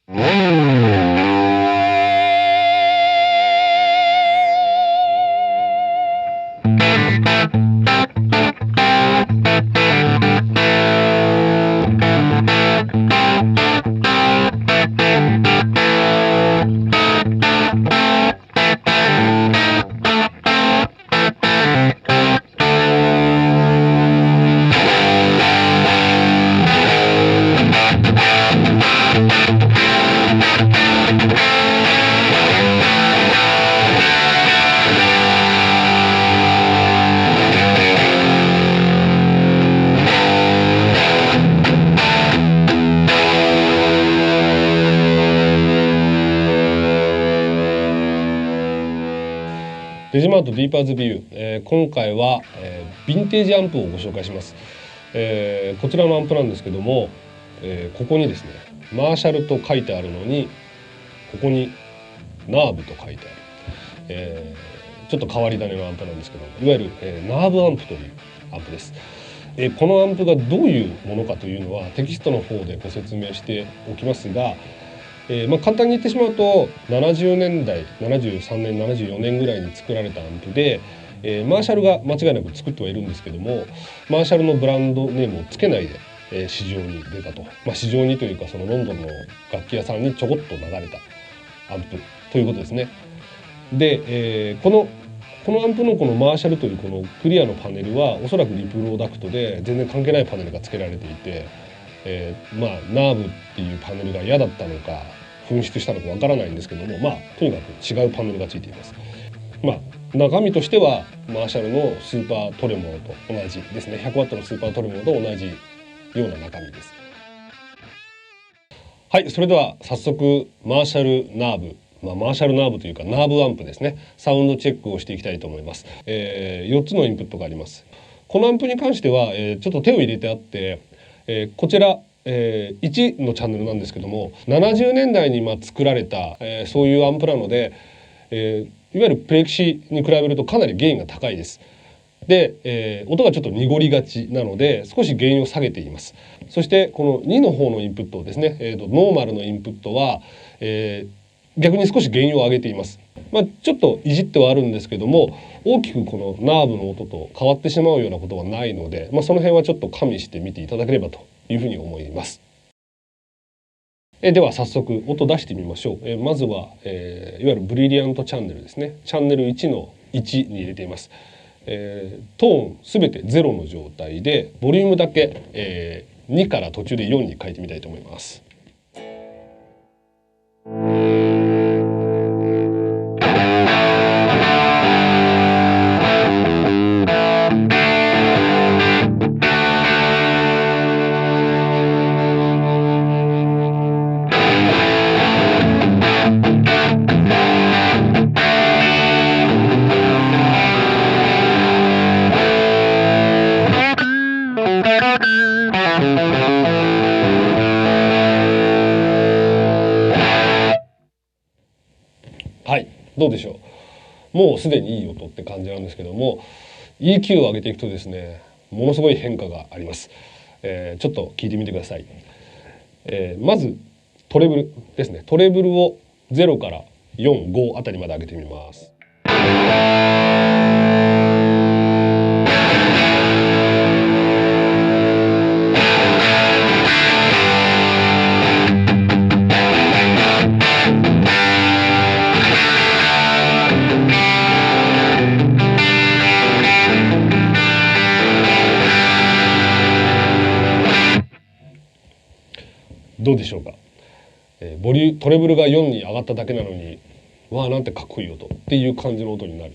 デジマートディーパーズビュー、今回は、ヴィンテージアンプをご紹介します。こちらのアンプなんですけども、ここにですねマーシャルと書いてあるのにここにナーブと書いてある、ちょっと変わり種のアンプなんですけども、いわゆる、ナーブアンプというアンプです。このアンプがどういうものかというのはテキストの方でご説明しておきますが、簡単に言ってしまうと70年代73年74年ぐらいに作られたアンプで、マーシャルが間違いなく作ってはいるんですけども、マーシャルのブランドネームをつけないで、市場に出たと、市場にというかそのロンドンの楽器屋さんにちょこっと流れたアンプということですね。で、このアンプのこのマーシャルというこのクリアのパネルはおそらくリプロダクトで全然関係ないパネルが付けられていて、ナーブっていうパネルが嫌だったのか紛失したのかわからないんですけども、とにかく違うパネルが付いています。中身としてはマーシャルのスーパートレモロと同じですね。100W のスーパートレモロと同じような中身です。はい、それでは早速マーシャルナーブ、マーシャルナーブというかナーブアンプですね、サウンドチェックをしていきたいと思います。4つのインプットがあります。このアンプに関しては、ちょっと手を入れてあって、こちら、1のチャンネルなんですけども、70年代に作られた、そういうアンプなので、いわゆるプレキシに比べるとかなりゲインが高いです。で、音がちょっと濁りがちなので少しゲインを下げています。そしてこの2の方のインプットですね、ノーマルのインプットは、逆に少しゲインを上げています。ちょっといじってはあるんですけども、大きくこのナーブの音と変わってしまうようなことはないので、その辺はちょっと加味してみていただければというふうに思います。では早速音出してみましょう。まずは、いわゆるブリリアントチャンネルですね。チャンネル1の1に入れています。トーンすべて0の状態でボリュームだけ、2から途中で4に変えてみたいと思います。はい、どうでしょう。もうすでにいい音って感じなんですけども、 EQ を上げていくとですね、ものすごい変化があります。ちょっと聞いてみてください。まずトレブルですね。トレブルを0から4、5あたりまで上げてみます。どうでしょうか。トレブルが4に上がっただけなのに、わあなんてかっこいい音っていう感じの音になる。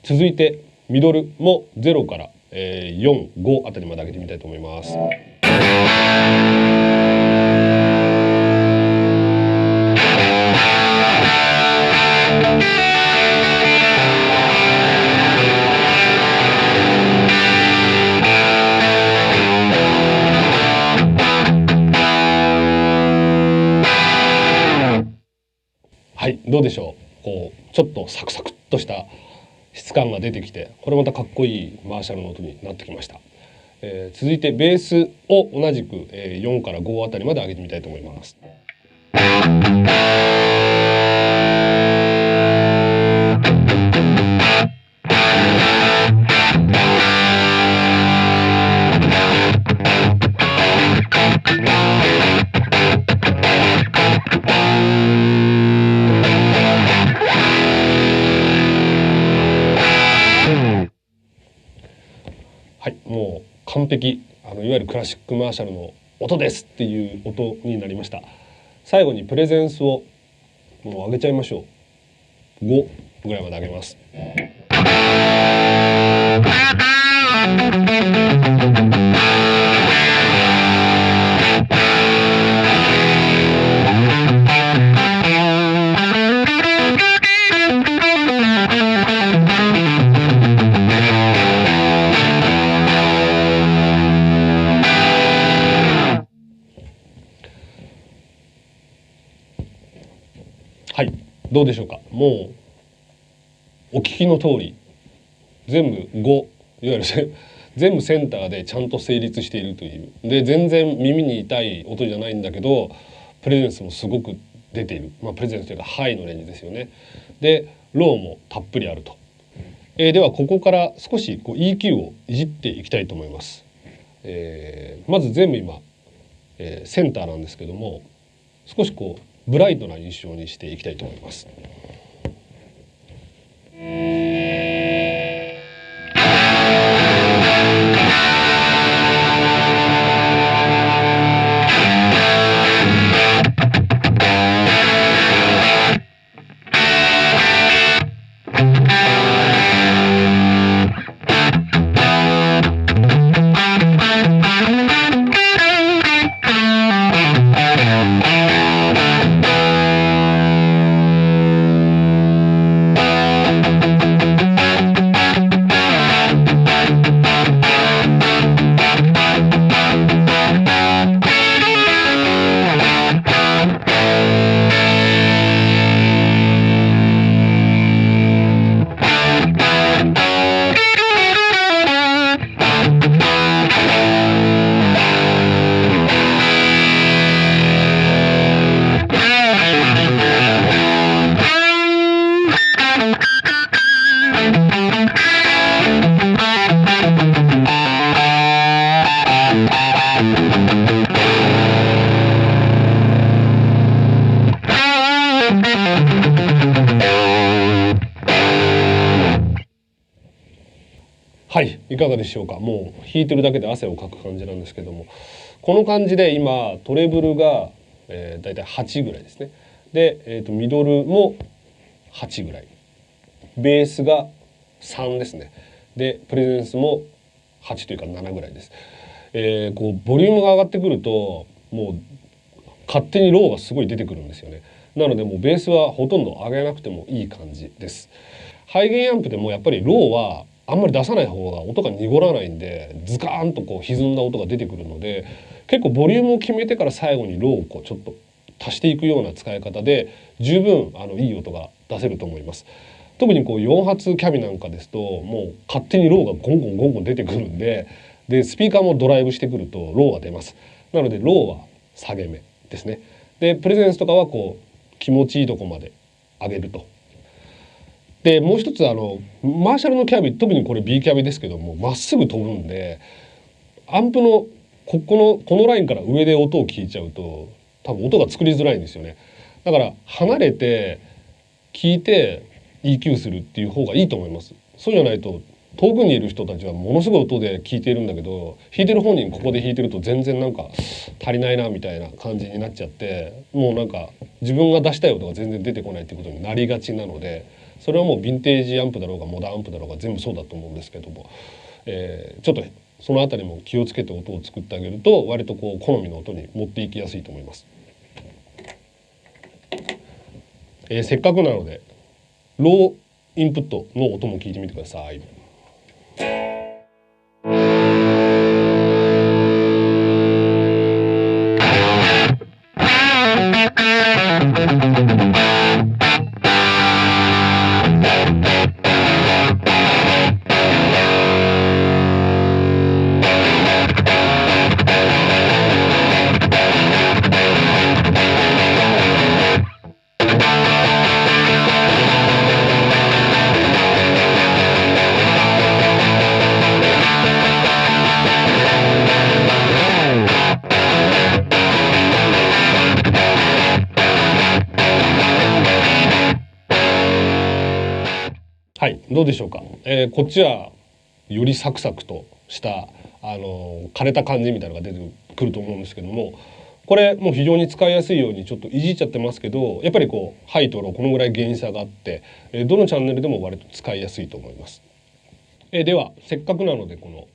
続いてミドルも0から、4、5あたりまで上げてみたいと思います。はい、どうでしょう。ちょっとサクサクっとした質感が出てきて、これまたかっこいいマーシャルの音になってきました。続いてベースを同じく、4から5あたりまで上げてみたいと思います。はい、もう完璧、いわゆるクラシックマーシャルの音ですっていう音になりました。最後にプレゼンスをもう上げちゃいましょう。5ぐらいまで上げます。はい、どうでしょうか。もうお聞きの通り全部5、いわゆる全部センターでちゃんと成立しているという。で全然耳に痛い音じゃないんだけどプレゼンスもすごく出ている、プレゼンスというかハイのレンジですよね。でローもたっぷりあると。ではここから少しEQ をいじっていきたいと思います。まず全部今、センターなんですけども、少しブライトな印象にしていきたいと思います。はい、いかがでしょうか。もう弾いてるだけで汗をかく感じなんですけども、この感じで今トレブルが、だいたい8ぐらいですね。で、ミドルも8ぐらい、ベースが3ですね。でプレゼンスも8というか7ぐらいです。ボリュームが上がってくるともう勝手にローがすごい出てくるんですよね。なのでもうベースはほとんど上げなくてもいい感じです。ハイゲインアンプでもやっぱりローはあんまり出さない方が音が濁らないんで、ズカーンと歪んだ音が出てくるので、結構ボリュームを決めてから最後にローをちょっと足していくような使い方で十分いい音が出せると思います。特に4発キャビなんかですともう勝手にローがゴンゴンゴンゴン出てくるんで、スピーカーもドライブしてくるとローが出ます。なのでローは下げ目ですね。でプレゼンスとかは気持ちいいとこまで上げると。でもう一つマーシャルのキャビ、特にこれ B キャビですけども、まっすぐ飛ぶんでアンプのこのラインから上で音を聞いちゃうと多分音が作りづらいんですよね。だから離れて聞いて EQ するっていう方がいいと思います。そうじゃないと遠くにいる人たちはものすごい音で聞いているんだけど、弾いてる本人ここで弾いてると全然なんか足りないなみたいな感じになっちゃって、もうなんか自分が出したい音が全然出てこないってことになりがちなので、それはもうヴィンテージアンプだろうがモダンアンプだろうが全部そうだと思うんですけども、ちょっとそのあたりも気をつけて音を作ってあげると割と好みの音に持っていきやすいと思います。せっかくなのでローインプットの音も聞いてみてください。はい、どうでしょうか。こっちはよりサクサクとした枯れた感じみたいなのが出てくると思うんですけども、これもう非常に使いやすいようにちょっといじっちゃってますけど、やっぱりこうハイとローこのぐらいゲイン差があって、どのチャンネルでも割と使いやすいと思います。ではせっかくなのでこの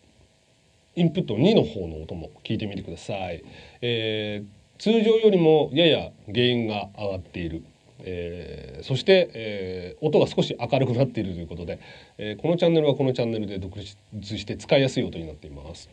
インプット2の方の音も聞いてみてください。通常よりもややゲインが上がっている、そして、音が少し明るくなっているということで、このチャンネルはこのチャンネルで独立して使いやすい音になっています。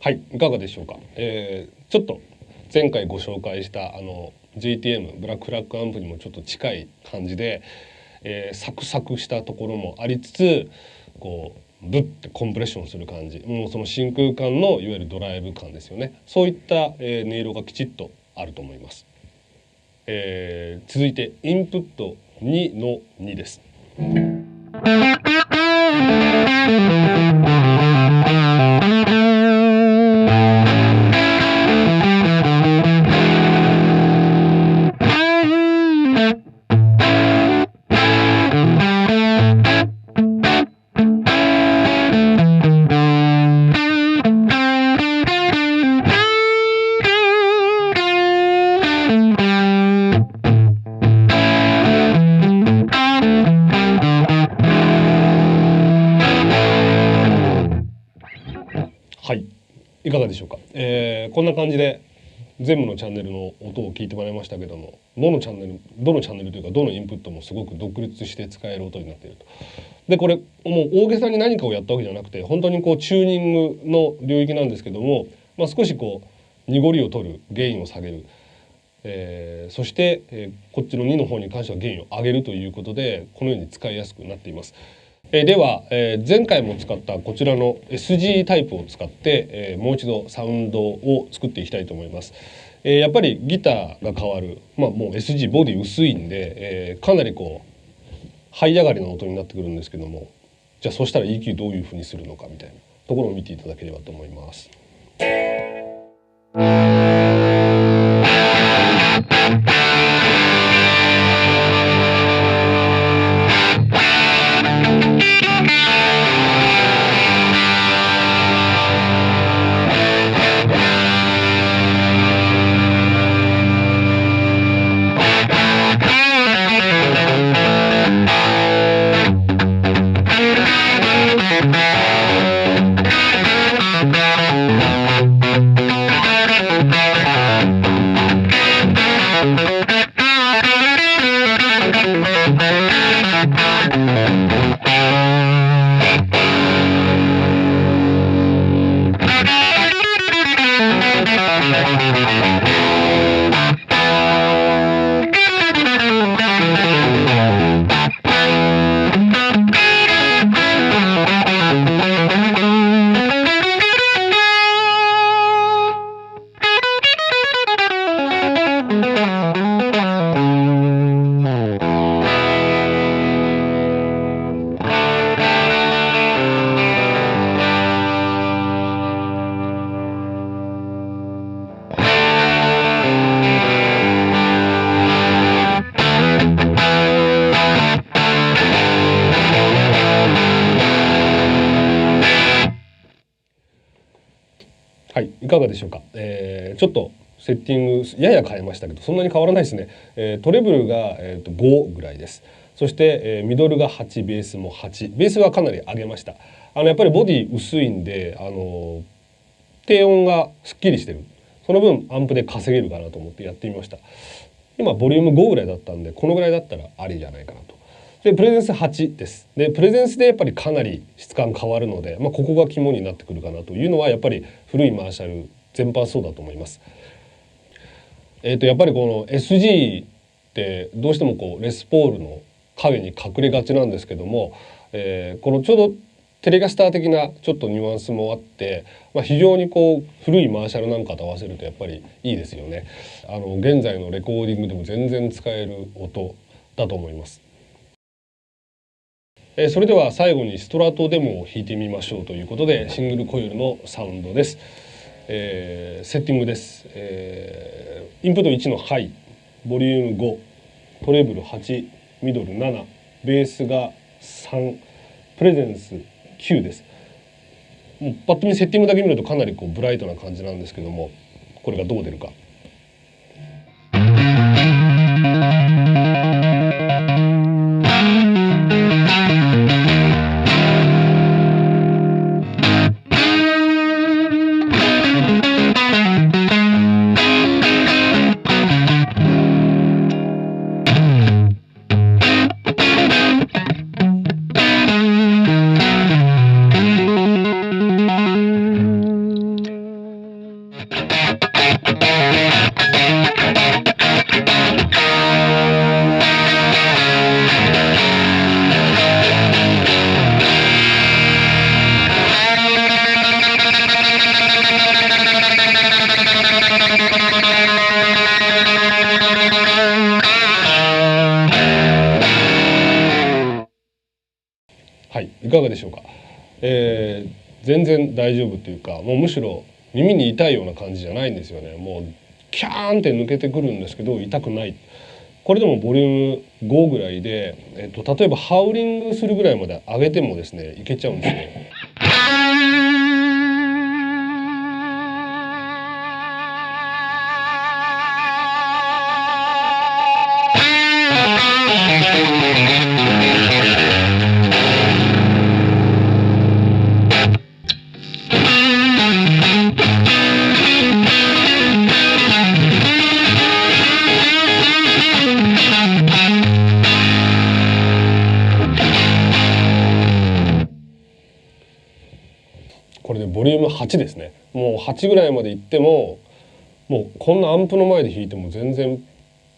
はい、いかがでしょうか。ちょっと前回ご紹介したJTM ブラックフラッグアンプにもちょっと近い感じで、サクサクしたところもありつつ、こうブッてコンプレッションする感じ、もうその真空管のいわゆるドライブ感ですよね。そういった、音色がきちっとあると思います。続いてインプット2の2です。はい、いかがでしょうか。こんな感じで全部のチャンネルの音を聞いてもらいましたけども、どのチャンネルというかどのインプットもすごく独立して使える音になっていると。でこれもう大げさに何かをやったわけじゃなくて、本当にこうチューニングの領域なんですけども、少しこう濁りを取る、ゲインを下げる、そして、こっちの2の方に関してはゲインを上げるということでこのように使いやすくなっています。では、前回も使ったこちらの SG タイプを使って、もう一度サウンドを作っていきたいと思います。やっぱりギターが変わる、もう SG ボディ薄いんで、かなりこう這い上がりの音になってくるんですけども、じゃあそしたら EQ どういうふうにするのかみたいなところを見ていただければと思います。はい、いかがでしょうか。ちょっとセッティングやや変えましたけど、そんなに変わらないですね。トレブルが、5ぐらいです。そして、ミドルが8、ベースも8。ベースはかなり上げました。やっぱりボディ薄いんで、低音がすっきりしてる。その分アンプで稼げるかなと思ってやってみました。今ボリューム5ぐらいだったんで、このぐらいだったらありじゃないかなと。でプレゼンス8です。でプレゼンスでやっぱりかなり質感変わるので、ここが肝になってくるかなというのはやっぱり古いマーシャル全般そうだと思います。やっぱりこの SG ってどうしてもこうレスポールの影に隠れがちなんですけども、このちょうどテレキャスター的なちょっとニュアンスもあって、非常にこう古いマーシャルなんかと合わせるとやっぱりいいですよね。現在のレコーディングでも全然使える音だと思います。それでは最後にストラトデモを弾いてみましょうということで、シングルコイルのサウンドです。セッティングです。インプット1のハイ、ボリューム5、トレブル8、ミドル7、ベースが3、プレゼンス9です。もうパッと見セッティングだけ見るとかなりこうブライトな感じなんですけども、これがどう出るか。はい、いかがでしょうか。全然大丈夫というか、もうむしろ耳に痛いような感じじゃないんですよね。もうキャーンって抜けてくるんですけど痛くない。これでもボリューム5ぐらいで、例えばハウリングするぐらいまで上げてもですねいけちゃうんですね。これでボリューム8ですね。もう8ぐらいまでいっても、もうこんなアンプの前で弾いても全然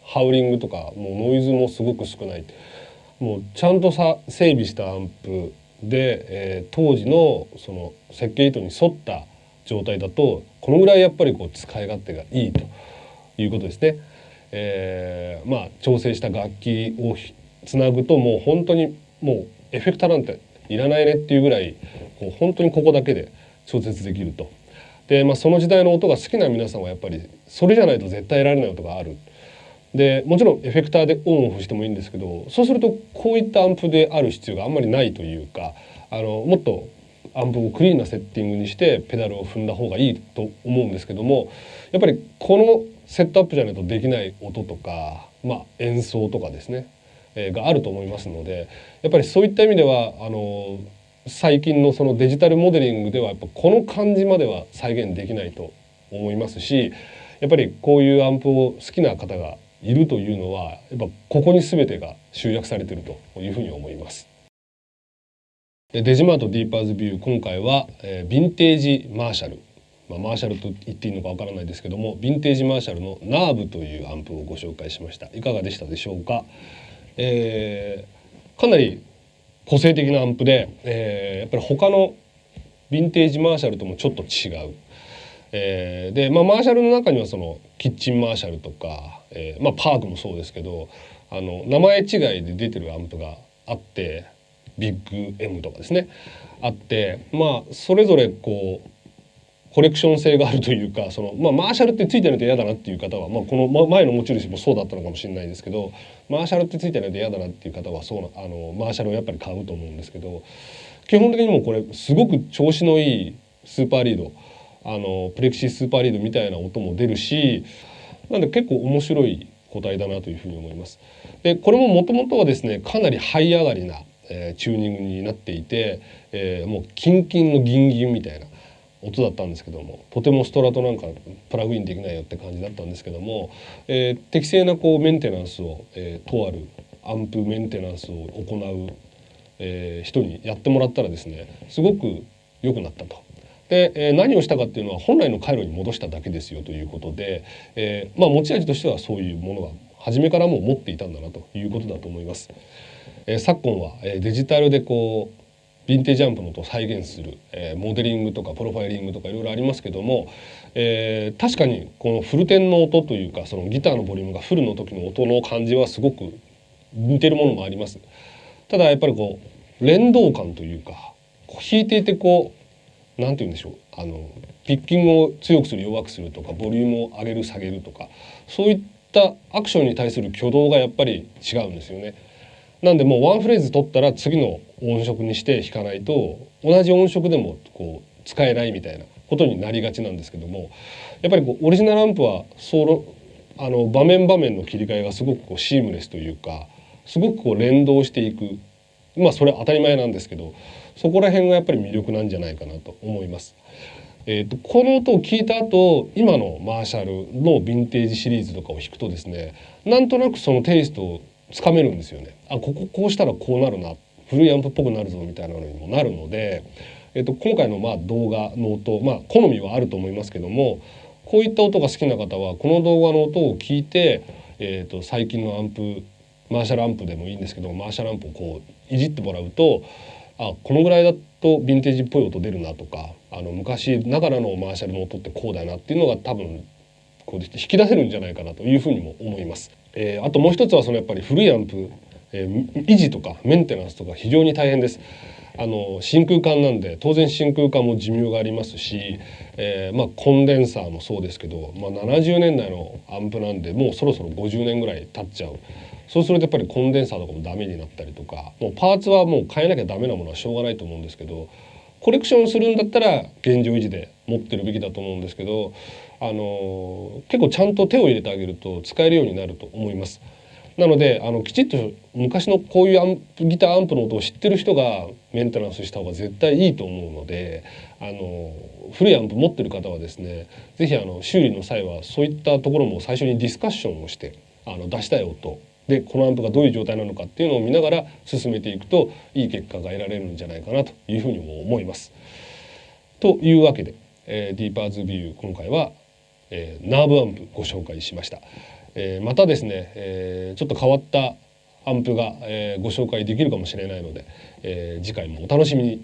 ハウリングとかもうノイズもすごく少ない。もうちゃんと整備したアンプで、当時のその設計意図に沿った状態だとこのぐらいやっぱりこう使い勝手がいいということですね。調整した楽器をつなぐともう本当にもうエフェクターなんていらないねっていうぐらいこう本当にここだけで調節できると。で、その時代の音が好きな皆さんはやっぱりそれじゃないと絶対得られない音がある。でもちろんエフェクターでオンオフしてもいいんですけど、そうするとこういったアンプである必要があんまりないというか、もっとアンプをクリーンなセッティングにしてペダルを踏んだ方がいいと思うんですけども、やっぱりこのセットアップじゃないとできない音とか、演奏とかですね、があると思いますので、やっぱりそういった意味では最近のそのデジタルモデリングではやっぱこの感じまでは再現できないと思いますし、やっぱりこういうアンプを好きな方がいるというのはやっぱここに全てが集約されているというふうに思います。デジマートディーパーズビュー、今回は、ヴィンテージマーシャル、マーシャルと言っていいのかわからないですけども、ヴィンテージマーシャルのナーブというアンプをご紹介しました。いかがでしたでしょうか。かなり個性的なアンプで、やっぱり他のヴィンテージマーシャルともちょっと違う。で、マーシャルの中にはそのキッチンマーシャルとか、パークもそうですけど、名前違いで出てるアンプがあって、ビッグ M とかですねあって、それぞれこうコレクション性があるというか、そのマーシャルってついてないと嫌だなっていう方は、この前の持ち主もそうだったのかもしれないですけど、マーシャルってついてないと嫌だなっていう方はマーシャルをやっぱり買うと思うんですけど、基本的にもうこれすごく調子のいいスーパーリードプレキシスーパーリードみたいな音も出るし、なんで結構面白い個体だなというふうに思います。でこれももともとはですねかなり這い上がりな、チューニングになっていて、もうキンキンのギンギンみたいな音だったんですけども、とてもストラトなんかプラグインできないよって感じだったんですけども、適正なこうメンテナンスを、とあるアンプメンテナンスを行う、人にやってもらったらですねすごく良くなったと。で、何をしたかっていうのは本来の回路に戻しただけですよということで、持ち味としてはそういうものは初めからもう持っていたんだなということだと思います。昨今はデジタルでこうヴィンテージアンプの音を再現する、モデリングとかプロファイリングとかいろいろありますけども、確かにこのフルテンの音というかそのギターのボリュームがフルの時の音の感じはすごく似てるものもあります。ただやっぱりこう連動感というか弾いていてこうなんて言うんでしょう、ピッキングを強くする弱くするとかボリュームを上げる下げるとかそういったアクションに対する挙動がやっぱり違うんですよね。なんでもうワンフレーズ取ったら次の音色にして弾かないと同じ音色でもこう使えないみたいなことになりがちなんですけども、やっぱりこうオリジナルアンプは場面場面の切り替えがすごくこうシームレスというかすごくこう連動していく、それは当たり前なんですけどそこら辺がやっぱり魅力なんじゃないかなと思います。この音を聞いた後今のマーシャルのヴィンテージシリーズとかを弾くとですねなんとなくそのテイストをつかめるんですよね。こうしたらこうなるな、古いアンプっぽくなるぞみたいなのにもなるので、今回の動画の音、好みはあると思いますけどもこういった音が好きな方はこの動画の音を聞いて、最近のアンプマーシャルアンプでもいいんですけどマーシャルアンプをこういじってもらうとこのぐらいだとヴィンテージっぽい音出るなとか昔ながらのマーシャルの音ってこうだなっていうのが多分こう引き出せるんじゃないかなというふうにも思います。あともう一つはやっぱり古いアンプ、維持とかメンテナンスとか非常に大変です。真空管なんで当然真空管も寿命がありますし、コンデンサーもそうですけど、70年代のアンプなんでもうそろそろ50年ぐらい経っちゃう。そうするとやっぱりコンデンサーとかもダメになったりとかもうパーツはもう変えなきゃダメなものはしょうがないと思うんですけど、コレクションするんだったら現状維持で持ってるべきだと思うんですけど、結構ちゃんと手を入れてあげると使えるようになると思います。なのできちっと昔のこういうギターアンプの音を知ってる人がメンテナンスした方が絶対いいと思うので、古いアンプ持ってる方はですね是非修理の際はそういったところも最初にディスカッションをして出したい音でこのアンプがどういう状態なのかっていうのを見ながら進めていくといい結果が得られるんじゃないかなというふうにも思います。というわけで、ディーパーズビュー今回は、ナーブアンプご紹介しました。またですね、ちょっと変わったアンプが、ご紹介できるかもしれないので、次回もお楽しみに。